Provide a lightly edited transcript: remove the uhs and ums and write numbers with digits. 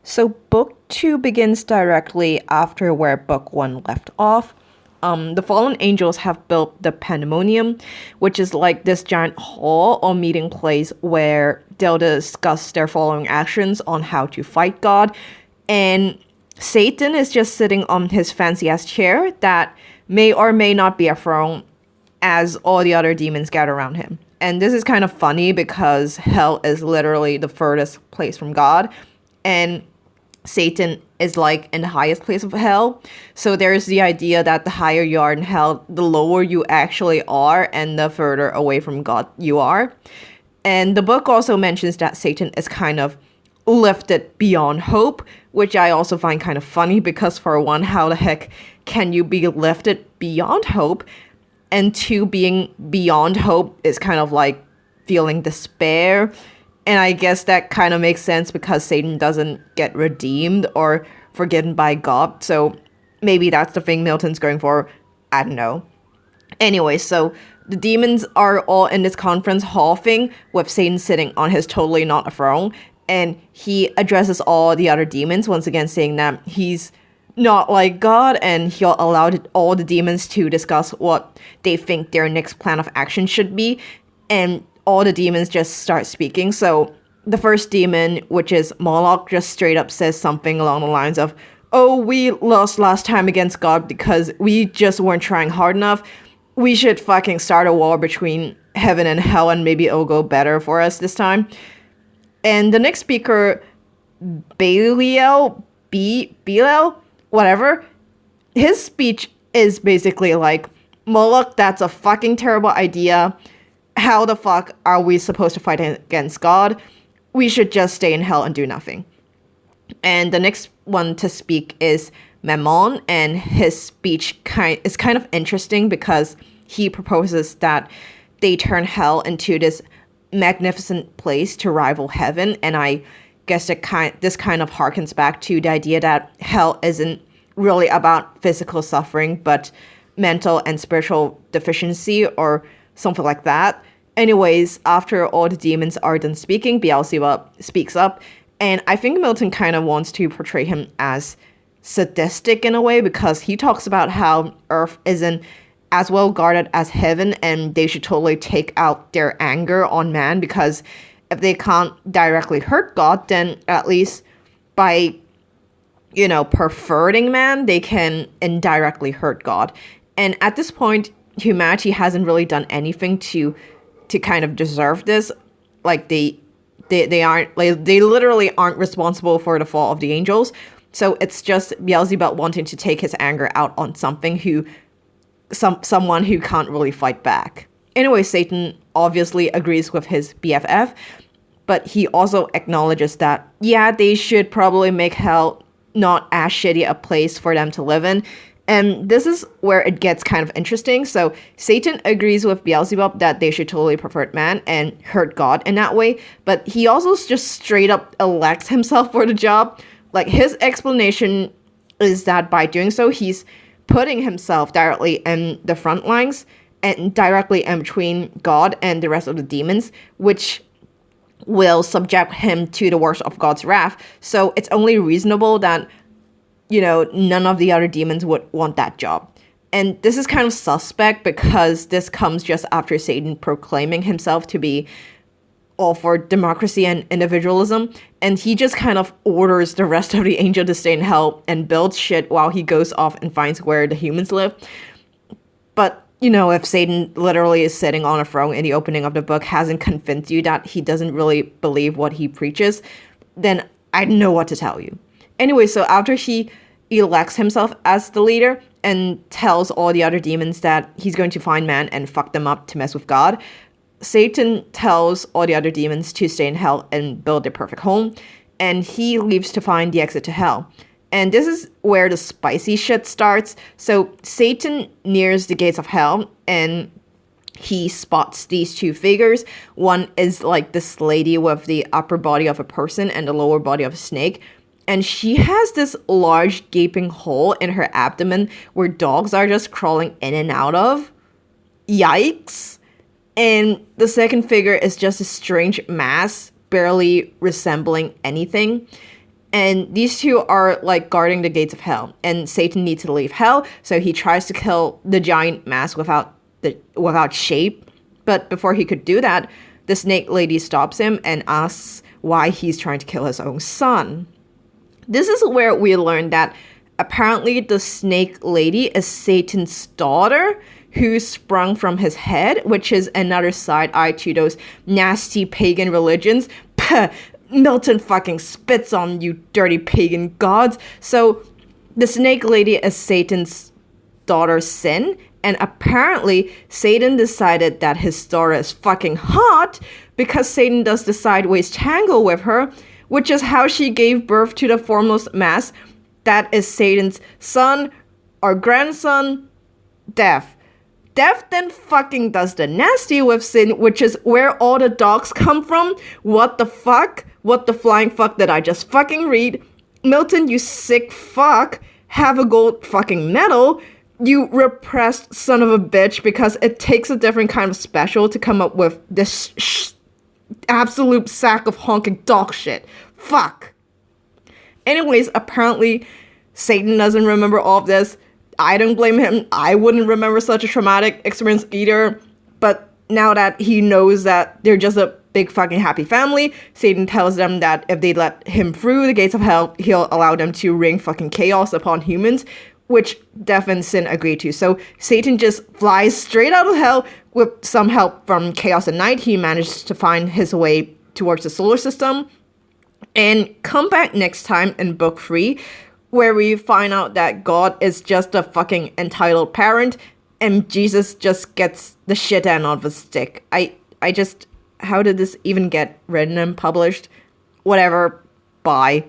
So book two begins directly after where book one left off. The fallen angels have built the pandemonium, which is like this giant hall or meeting place where they'll discuss their following actions on how to fight God. And Satan is just sitting on his fancy ass chair that may or may not be a throne as all the other demons gather around him. And this is kind of funny because hell is literally the furthest place from God. And Satan is like in the highest place of hell. So there's the idea that the higher you are in hell, the lower you actually are and the further away from God you are. And the book also mentions that Satan is kind of lifted beyond hope, which I also find kind of funny because, for one, how the heck can you be lifted beyond hope? And two, being beyond hope is kind of like feeling despair. And I guess that kind of makes sense because Satan doesn't get redeemed or forgiven by God. So maybe that's the thing Milton's going for. I don't know. Anyway, so the demons are all in this conference hall thing with Satan sitting on his totally not a throne. And he addresses all the other demons, once again saying that he's not like God, and he'll allow all the demons to discuss what they think their next plan of action should be. And all the demons just start speaking. So the first demon, which is Moloch, just straight up says something along the lines of, "Oh, we lost last time against God because we just weren't trying hard enough. We should fucking start a war between heaven and hell and maybe it'll go better for us this time." And the next speaker, Belial, whatever, his speech is basically like, "Moloch, that's a fucking terrible idea. How the fuck are we supposed to fight against God? We should just stay in hell and do nothing." And the next one to speak is Mammon, and his speech is kind of interesting because he proposes that they turn hell into this magnificent place to rival heaven. And I guess this kind of harkens back to the idea that hell isn't really about physical suffering, but mental and spiritual deficiency or something like that. Anyways, after all the demons are done speaking, Beelzebub speaks up, and I think Milton kind of wants to portray him as sadistic in a way because he talks about how Earth isn't as well guarded as heaven, and they should totally take out their anger on man because if they can't directly hurt God, then at least by, perverting man, they can indirectly hurt God. And at this point, humanity hasn't really done anything to kind of deserve this. Like they aren't, like, they literally aren't responsible for the fall of the angels. So it's just Beelzebub wanting to take his anger out on someone who can't really fight back. Anyway, Satan obviously agrees with his BFF, but he also acknowledges that, yeah, they should probably make hell not as shitty a place for them to live in. And this is where it gets kind of interesting. So Satan agrees with Beelzebub that they should totally pervert man and hurt God in that way, but he also just straight up elects himself for the job. Like, his explanation is that by doing so, he's putting himself directly in the front lines and directly in between God and the rest of the demons, which will subject him to the worst of God's wrath. So it's only reasonable that, none of the other demons would want that job. And this is kind of suspect because this comes just after Satan proclaiming himself to be all for democracy and individualism, and he just kind of orders the rest of the angel to stay in hell and build shit while he goes off and finds where the humans live. But, if Satan literally is sitting on a throne in the opening of the book hasn't convinced you that he doesn't really believe what he preaches, then I don't know what to tell you. Anyway, so after he elects himself as the leader and tells all the other demons that he's going to find man and fuck them up to mess with God, Satan tells all the other demons to stay in hell and build their perfect home, and he leaves to find the exit to hell. And this is where the spicy shit starts. So Satan nears the gates of hell, and he spots these two figures. One is like this lady with the upper body of a person and the lower body of a snake. And she has this large gaping hole in her abdomen where dogs are just crawling in and out of. Yikes. And the second figure is just a strange mass, barely resembling anything. And these two are like guarding the gates of hell. And Satan needs to leave hell, so he tries to kill the giant mask without shape. But before he could do that, the snake lady stops him and asks why he's trying to kill his own son. This is where we learn that apparently the snake lady is Satan's daughter who sprung from his head, which is another side eye to those nasty pagan religions. Puh, Milton fucking spits on you dirty pagan gods. So the snake lady is Satan's daughter's sin, and apparently Satan decided that his daughter is fucking hot because Satan does the sideways tangle with her, which is how she gave birth to the formless mass that is Satan's son or grandson, Death. Death then fucking does the nasty with sin, which is where all the dogs come from. What the fuck? What the flying fuck did I just fucking read? Milton, you sick fuck. Have a gold fucking medal. You repressed son of a bitch, because it takes a different kind of special to come up with this absolute sack of honking dog shit. Fuck. Anyways, apparently Satan doesn't remember all of this. I don't blame him. I wouldn't remember such a traumatic experience either. But now that he knows that they're just a big fucking happy family, Satan tells them that if they let him through the gates of hell, he'll allow them to wring fucking chaos upon humans, which Death and Sin agree to. So Satan just flies straight out of hell with some help from Chaos and Night. He managed to find his way towards the solar system. And come back next time in book 3, where we find out that God is just a fucking entitled parent and Jesus just gets the shit end of a stick. I just, how did this even get written and published? Whatever, bye.